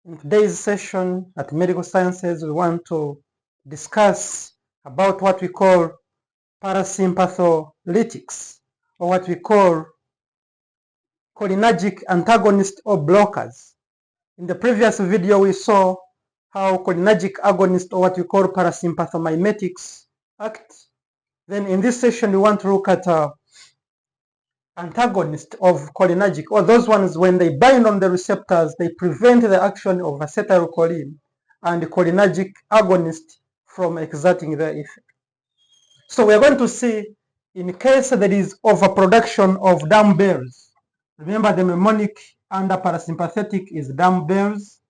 In today's session at Medical Sciences, we want to discuss about what we call parasympatholytics, or what we call cholinergic antagonist or blockers. In the previous video, we saw how cholinergic agonists, or what we call parasympathomimetics, act. Then in this session, we want to look at antagonist of cholinergic, or those ones when they bind on the receptors, they prevent the action of acetylcholine and cholinergic agonist from exerting their effect. So we are going to see, in case there is overproduction of dumbbells, remember the mnemonic under parasympathetic is dumbbells,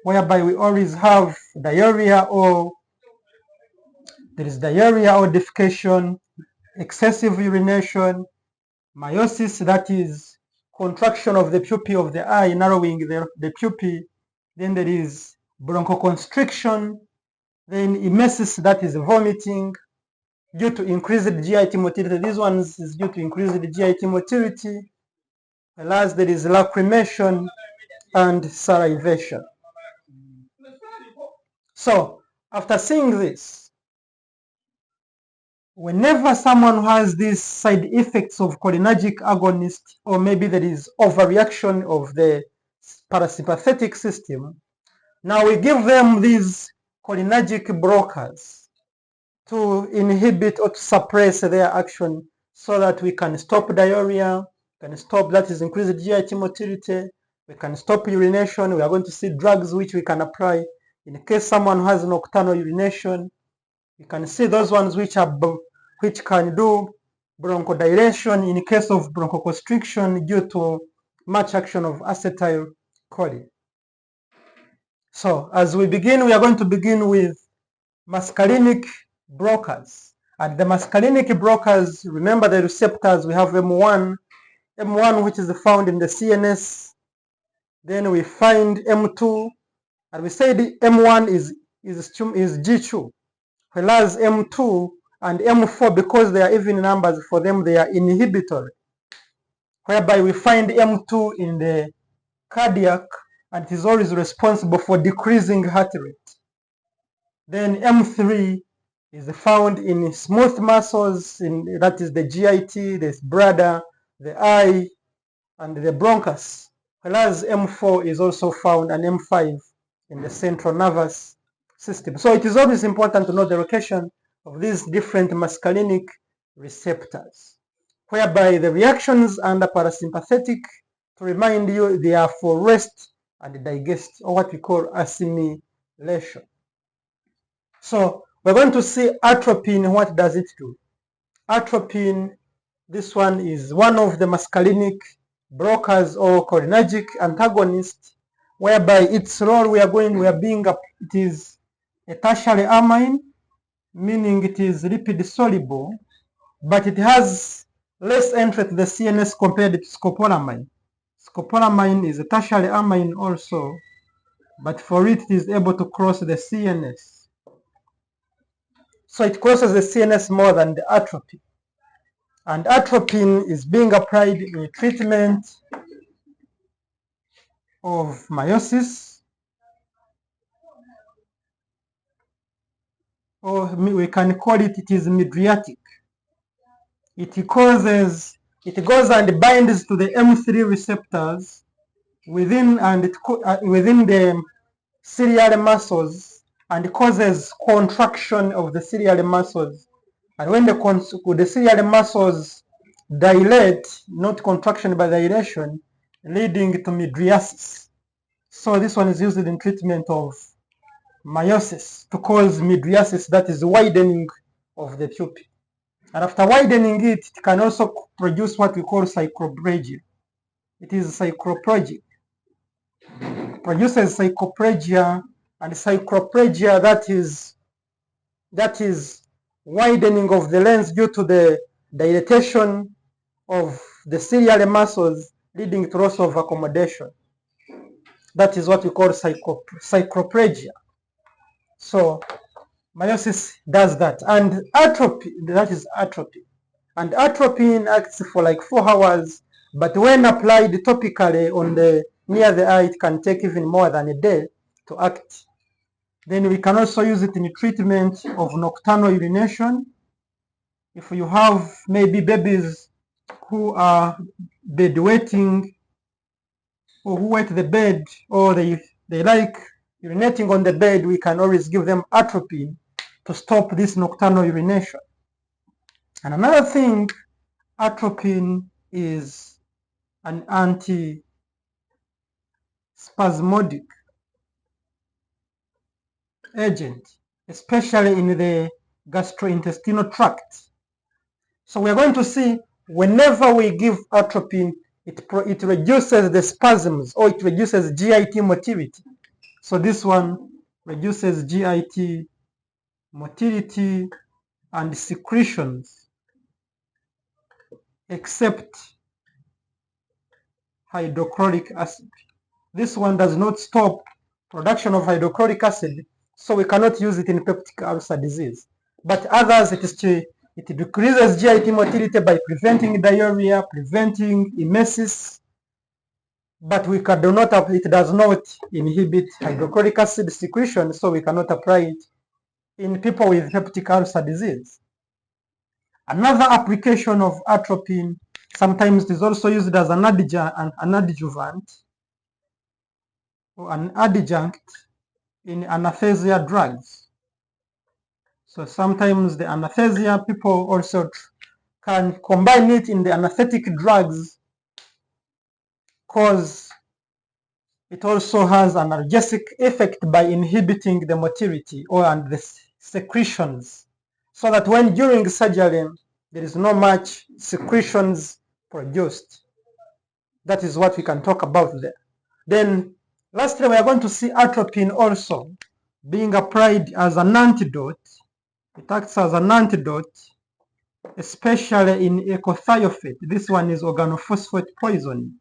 whereby we always have diarrhea, or there is diarrhea or defecation, excessive urination, meiosis, that is contraction of the pupae of the eye, narrowing the pupae. Then there is bronchoconstriction, then emesis, that is vomiting due to increased GIT motility. These ones is due to increased GIT motility, whereas there is lacrimation and salivation. So after seeing this, whenever someone has these side effects of cholinergic agonist, or maybe there is overreaction of the parasympathetic system, now we give them these cholinergic blockers to inhibit or to suppress their action, so that we can stop diarrhea, can stop, that is increased GIT motility, we can stop urination. We are going to see drugs which we can apply in case someone has nocturnal urination. You can see those ones which can do bronchodilation in case of bronchoconstriction due to much action of acetylcholine. So as we begin, we are going to begin with muscarinic blockers. And the muscarinic blockers, remember the receptors, we have M1 which is found in the CNS. Then we find M2, and we say the M1 is G2. Whereas M2 and M4, because they are even numbers for them, they are inhibitory, whereby we find M2 in the cardiac, and it is always responsible for decreasing heart rate. Then M3 is found in smooth muscles, that is the GIT, the bladder, the eye, and the bronchus. Whereas M4 is also found, and M5 in the central nervous system. So it is always important to know the location of these different muscarinic receptors, whereby the reactions under parasympathetic, to remind you, they are for rest and digest, or what we call assimilation. So we're going to see atropine. What does it do? Atropine, this one is one of the muscarinic blockers or cholinergic antagonist, whereby its role it is a tertiary amine, meaning it is lipid soluble, but it has less entry to the CNS compared to scopolamine. Scopolamine is a tertiary amine also, but for it is able to cross the CNS. So it crosses the CNS more than the atropine. And atropine is being applied in treatment of meiosis, or we can call it is mydriatic. It goes and binds to the M3 receptors within the ciliary muscles, and causes contraction of the ciliary muscles. And when the ciliary muscles dilate, not contraction but dilation, leading to mydriasis. So this one is used in treatment of meiosis, to cause mydriasis, that is widening of the pupae. And after widening it, it can also produce what we call psychoplegia. It is psychoplegic. It produces psychoplegia, and psychoplegia, that is widening of the lens due to the dilatation of the ciliary muscles, leading to loss of accommodation. That is what we call psychoplegia. So meiosis does that, and atropine, that is atropine. And atropine acts for like 4 hours, but when applied topically on the near the eye, it can take even more than a day to act. Then we can also use it in treatment of nocturnal urination. If you have maybe babies who are bedwetting or who wet the bed, or they like urinating on the bed, we can always give them atropine to stop this nocturnal urination. And another thing, atropine is an anti-spasmodic agent, especially in the gastrointestinal tract. So we're going to see whenever we give atropine, it reduces the spasms, or it reduces GIT motility. So this one reduces GIT motility and secretions, except hydrochloric acid. This one does not stop production of hydrochloric acid, so we cannot use it in peptic ulcer disease. But others, it decreases GIT motility by preventing diarrhea, preventing emesis, but it does not inhibit hydrochloric acid secretion, so we cannot apply it in people with peptic ulcer disease. Another application of atropine, sometimes it is also used as an adjuvant or an adjunct in anesthesia drugs. So sometimes the anesthesia, people also can combine it in the anesthetic drugs because it also has an analgesic effect by inhibiting the motility and the secretions, so that when during surgery there is not much secretions produced. That is what we can talk about there. Then lastly, we are going to see atropine also being applied as an antidote. It acts as an antidote, especially in ecothiophyte. This one is organophosphate poison.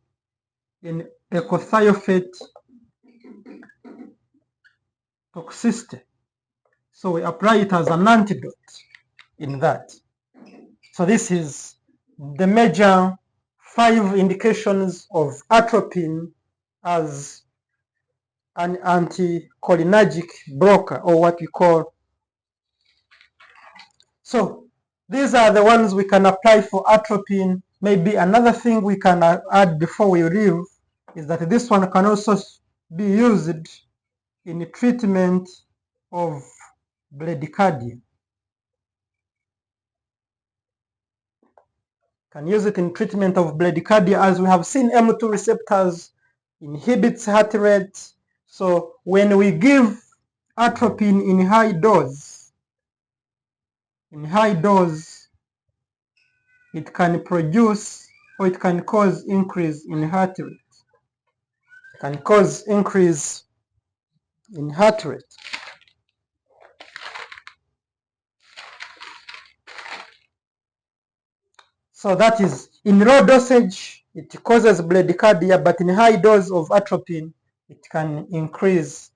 In ecothiophyte toxicity. So we apply it as an antidote in that. So this is the major 5 indications of atropine as an anticholinergic blocker, or what we call. So these are the ones we can apply for atropine. Maybe another thing we can add before we leave is that this one can also be used in treatment of bradycardia. Can use it in treatment of bradycardia. As we have seen, M2 receptors inhibits heart rate. So when we give atropine in high dose, it can produce, or it can cause increase in heart rate. It can cause increase in heart rate. So that is, in low dosage, it causes bradycardia, but in high dose of atropine, it can increase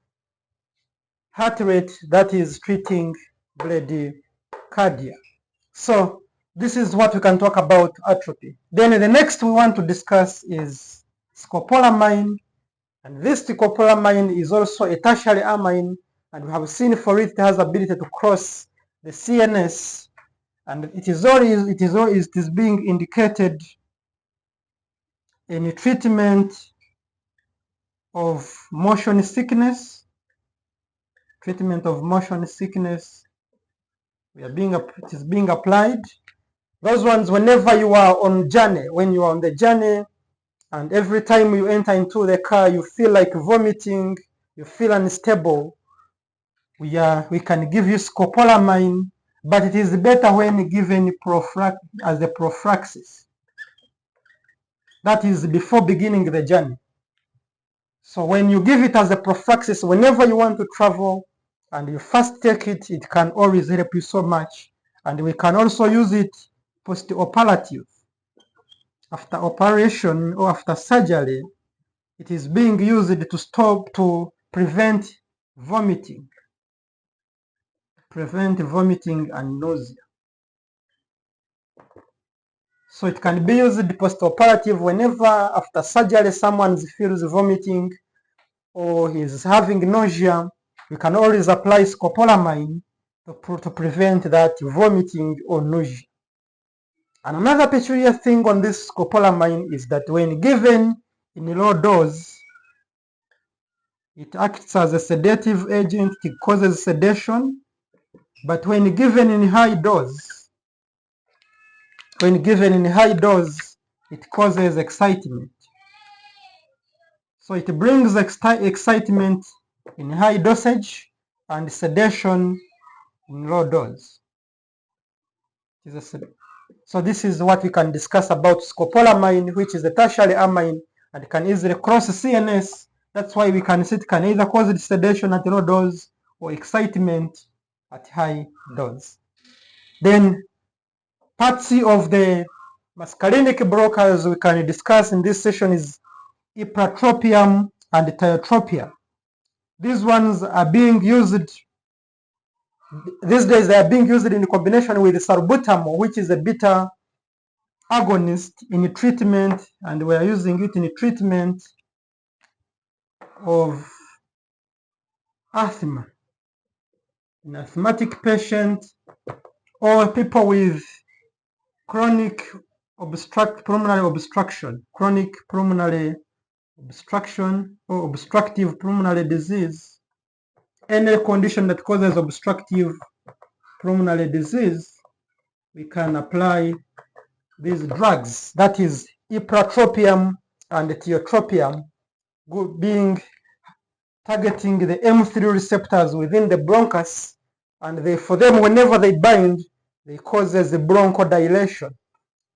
heart rate, that is treating bradycardia. So this is what we can talk about atropine. Then the next we want to discuss is scopolamine. And this scopolamine is also a tertiary amine, and we have seen for it has ability to cross the CNS, and it is being indicated in treatment of motion sickness. Treatment of motion sickness, it is being applied. Those ones, whenever you are on journey, when you are on the journey, and every time you enter into the car, you feel like vomiting, you feel unstable, we can give you scopolamine, but it is better when given as a prophylaxis. That is before beginning the journey. So when you give it as a prophylaxis, whenever you want to travel and you first take it, it can always help you so much. And we can also use it post-operative. After operation or after surgery, it is being used to prevent vomiting. Prevent vomiting and nausea. So it can be used post-operative whenever after surgery someone feels vomiting or is having nausea. We can always apply scopolamine to prevent that vomiting or nausea. And another peculiar thing on this scopolamine is that when given in low dose, it acts as a sedative agent, it causes sedation, but when given in high dose, it causes excitement. So it brings excitement in high dosage and sedation in low dose. So this is what we can discuss about scopolamine, which is a tertiary amine and can easily cross CNS. That's why we can see it can either cause sedation at low dose or excitement at high dose. Then part C of the muscarinic blockers we can discuss in this session is ipratropium and tiotropium. These ones are being used, these days they are being used in combination with salbutamol, which is a beta agonist in treatment, and we are using it in treatment of asthma, in asthmatic patients or people with chronic pulmonary obstruction, chronic pulmonary obstruction or obstructive pulmonary disease. Any condition that causes obstructive pulmonary disease, we can apply these drugs, that is ipratropium and tiotropium, being targeting the M3 receptors within the bronchus, and for them, whenever they bind, they causes a bronchodilation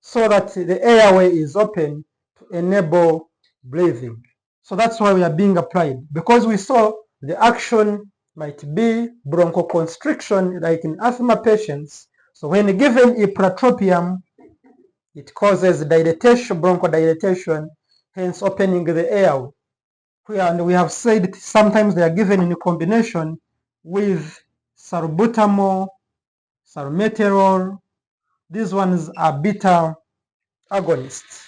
so that the airway is open to enable breathing. So that's why we are being applied, because we saw the action might be bronchoconstriction like in asthma patients. So when given ipratropium, it causes dilatation, bronchodilatation, hence opening the airway. And we have said sometimes they are given in combination with salbutamol, salmeterol. These ones are beta agonists,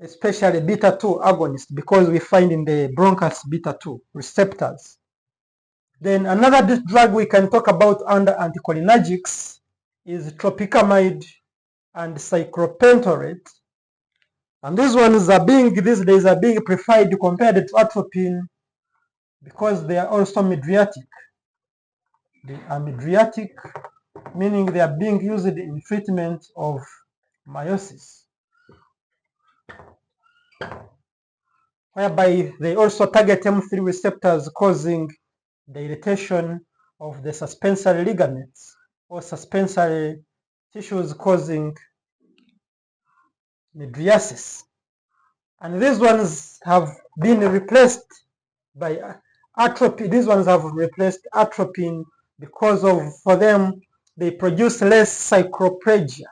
especially beta 2 agonists, because we find in the bronchus beta 2 receptors. Then another drug we can talk about under anticholinergics is tropicamide and cyclopentorate. And these ones these days are being preferred compared to atropine because they are also mydriatic. They are mydriatic, meaning they are being used in treatment of meiosis, whereby they also target M3 receptors, causing the irritation of the suspensory ligaments or suspensory tissues, causing mydriasis. And these ones have been replaced by atropine. These ones have replaced atropine because for them, they produce less cyclopregia.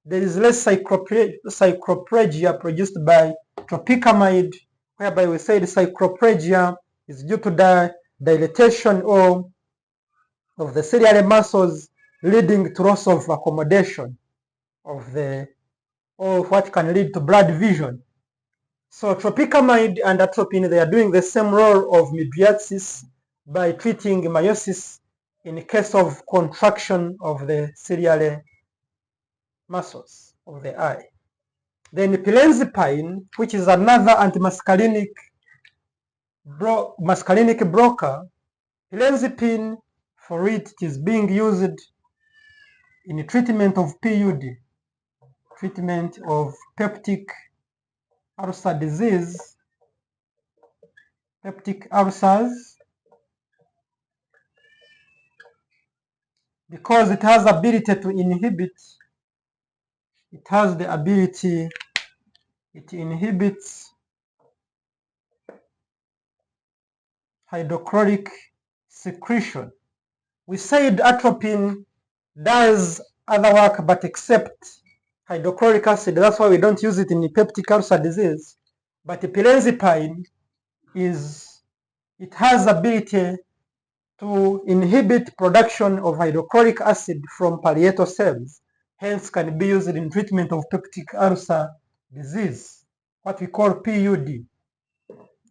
There is less cyclopregia produced by tropicamide, whereby we say the cyclopregia is due to the dilatation of the ciliary muscles, leading to loss of accommodation or what can lead to blood vision. So tropicamide and atropine, they are doing the same role of mydriasis by treating meiosis in case of contraction of the ciliary muscles of the eye. Then pilenzapine, which is another antimuscarinic blocker, pilenzapine, for it is being used in treatment of PUD, treatment of peptic ulcer disease, peptic ulcers, because it has ability to inhibit, it inhibits hydrochloric secretion. We said atropine does other work but except hydrochloric acid. That's why we don't use it in peptic ulcer disease. But pilenzapine it has ability to inhibit production of hydrochloric acid from parietal cells. hence can be used in treatment of peptic ulcer disease, what we call PUD.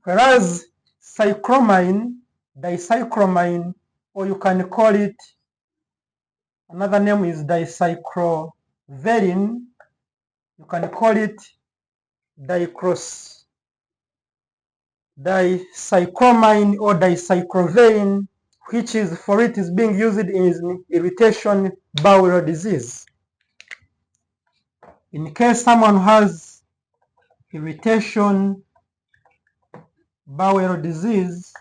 Whereas cyclomine, dicyclomine, or you can call it, another name is dicyclovaline, you can call it dicyclomine or dicyclovaline, which is for it is being used in irritation bowel disease. In case someone has irritation bowel disease,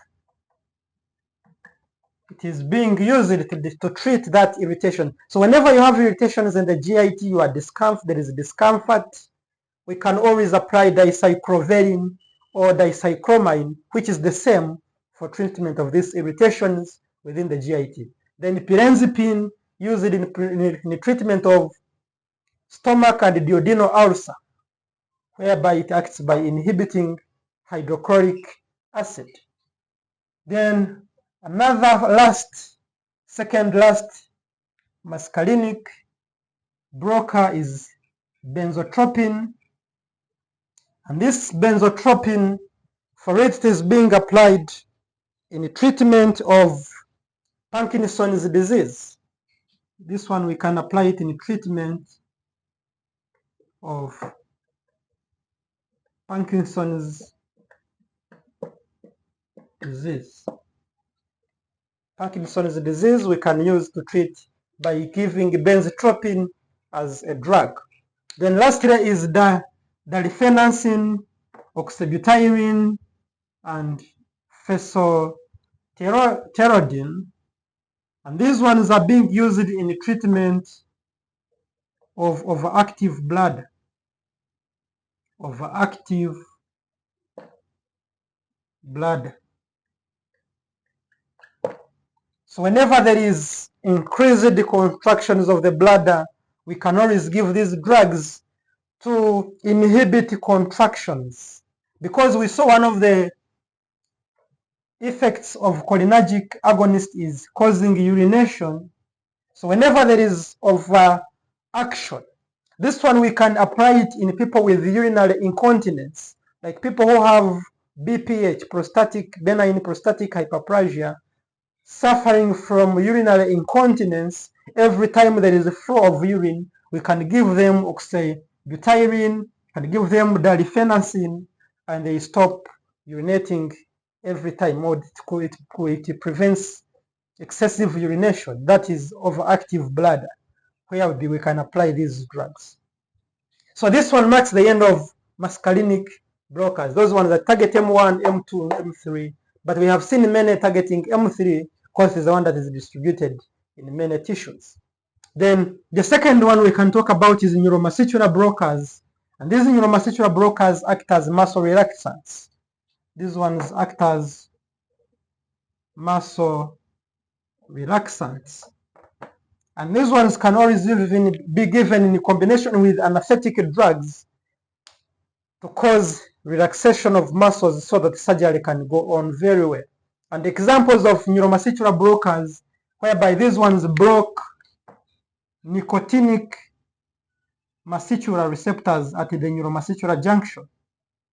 it is being used to treat that irritation. So whenever you have irritations in the GIT, you are discomfort, there is discomfort, we can always apply dicyclovaline or dicyclomine, which is the same for treatment of these irritations within the GIT. Then pirenzepine, used in the treatment of stomach and duodenal ulcer, whereby it acts by inhibiting hydrochloric acid. Then another second last muscarinic blocker is benzotropine. And this benzotropine, for it is being applied in the treatment of Parkinson's disease. This one we can apply it in the treatment of Parkinson's disease. Parkinson's disease we can use to treat by giving benzotropine as a drug. Then lastly is the dalfenacin, oxybutyrine, and phenylephrine. And these ones are being used in the treatment of overactive bladder. Overactive bladder. So whenever there is increased contractions of the bladder, we can always give these drugs to inhibit contractions. Because we saw one of the effects of cholinergic agonist is causing urination. So whenever there is overaction, this one we can apply it in people with urinary incontinence, like people who have BPH, benign prostatic hyperplasia, suffering from urinary incontinence. Every time there is a flow of urine, we can give them oxybutyrine, can give them dalfenacin, and they stop urinating every time, or it prevents excessive urination. That is overactive bladder, where we can apply these drugs. So this one marks the end of muscarinic blockers. Those ones that target M1, M2, M3, but we have seen many targeting M3 because it's the one that is distributed in many tissues. Then the second one we can talk about is neuromuscular blockers. And these neuromuscular blockers act as muscle relaxants. These ones act as muscle relaxants. And these ones can always even be given in combination with anesthetic drugs to cause relaxation of muscles so that surgery can go on very well. And examples of neuromuscular blockers, whereby these ones block nicotinic muscular receptors at the neuromuscular junction.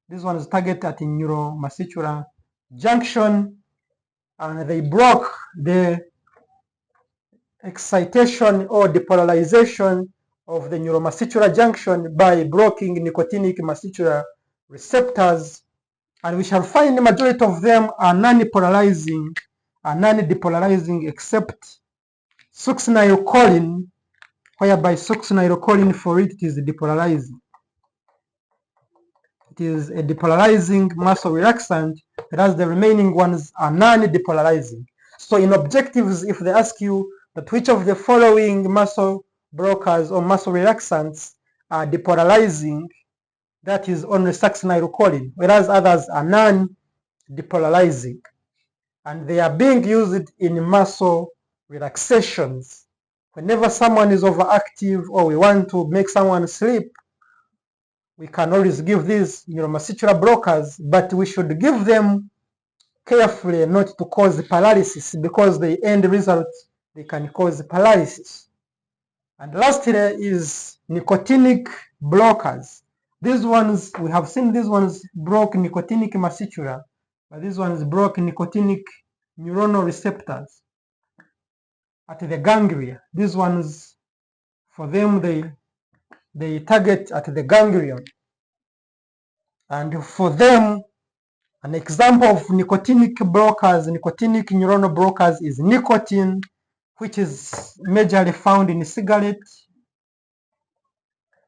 These ones target at the neuromuscular junction, and they block the excitation or depolarization of the neuromuscular junction by blocking nicotinic muscular receptors. And we shall find the majority of them are non-depolarizing except succinylcholine, whereby succinylcholine for it is depolarizing. It is a depolarizing muscle relaxant, whereas the remaining ones are non-depolarizing. So in objectives, if they ask you that which of the following muscle blockers or muscle relaxants are depolarizing, that is only succinylcholine, whereas others are non-depolarizing. And they are being used in muscle relaxations. Whenever someone is overactive or we want to make someone sleep, we can always give these neuromuscular blockers, but we should give them carefully not to cause paralysis, because the end result, they can cause paralysis. And lastly is nicotinic blockers. These ones, we have seen these ones block nicotinic muscarinic, but these ones block nicotinic neuronal receptors at the ganglia. These ones, for them, they target at the ganglion. And for them, an example of nicotinic blockers, nicotinic neuronal blockers, is nicotine, which is majorly found in cigarettes.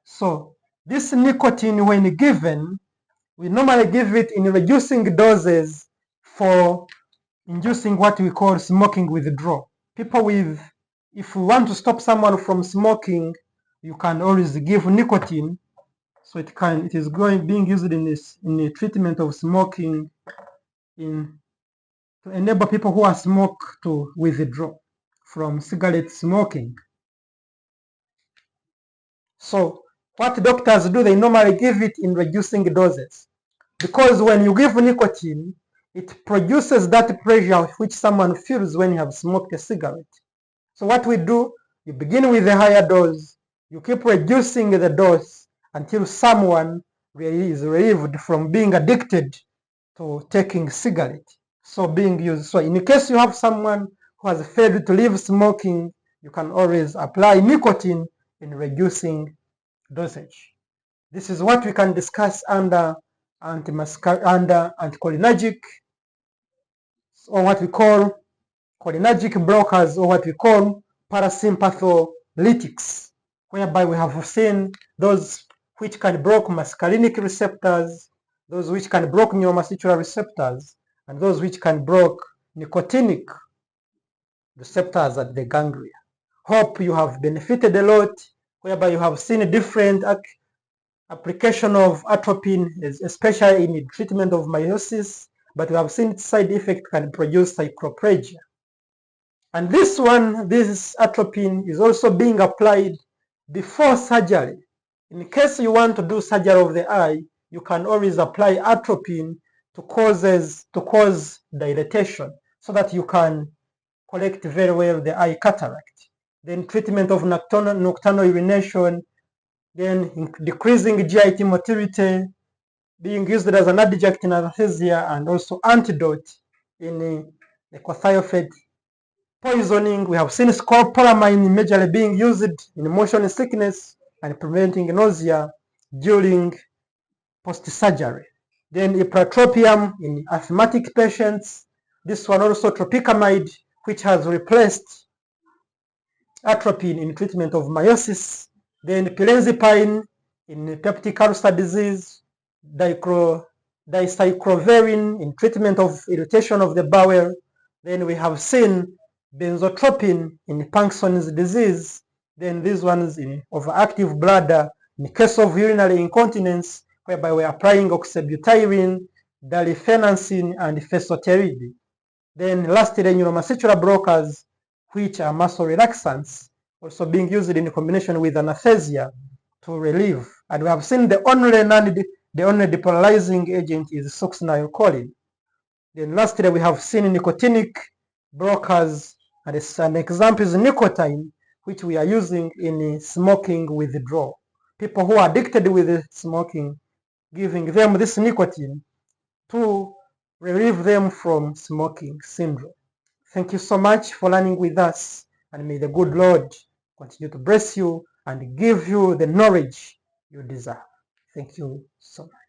So this nicotine, when given, we normally give it in reducing doses for inducing what we call smoking withdrawal. People with, if we want to stop someone from smoking, you can always give nicotine. So it is being used in the treatment of smoking, to enable people who are smoke to withdraw from cigarette smoking. So what doctors do, they normally give it in reducing doses, because when you give nicotine, it produces that pressure which someone feels when you have smoked a cigarette. So what we do, you begin with a higher dose, you keep reducing the dose until someone is relieved from being addicted to taking cigarette. So being used. So in case you have someone who has failed to leave smoking, you can always apply nicotine in reducing dosage. This is what we can discuss under anticholinergic, or what we call cholinergic blockers, or what we call parasympatholytics, whereby we have seen those which can block muscarinic receptors, those which can block neuromuscular receptors, and those which can block nicotinic receptors at the ganglia. Hope you have benefited a lot, whereby you have seen a different application of atropine, especially in the treatment of meiosis, but we have seen its side effect can produce psychoplegia. And this atropine is also being applied before surgery. In case you want to do surgery of the eye, you can always apply atropine to cause dilatation, so that you can correct very well the eye cataract. Then treatment of nocturnal urination, then decreasing GIT motility, being used as an adjunct in anesthesia, and also antidote in ecothiophed poisoning. We have seen scopolamine majorly being used in motion sickness and preventing nausea during post-surgery. Then ipratropium in asthmatic patients. This one also tropicamide, which has replaced atropine in treatment of meiosis. Then pylenzipine in peptic ulcer disease. Dicycloverin in treatment of irritation of the bowel. Then we have seen benzotropine in Parkinson's disease. Then these ones in overactive bladder in case of urinary incontinence, whereby we are applying oxybutyrine, dalifenancin, and fesoteride. Then lastly, neuromuscular blockers, which are muscle relaxants, also being used in combination with anesthesia to relieve. And we have seen the only depolarizing agent is succinylcholine. Then lastly, we have seen nicotinic blockers, and an example is nicotine, which we are using in smoking withdrawal. People who are addicted with smoking, giving them this nicotine to relieve them from smoking syndrome. Thank you so much for learning with us, and may the good Lord continue to bless you and give you the knowledge you deserve. Thank you so much.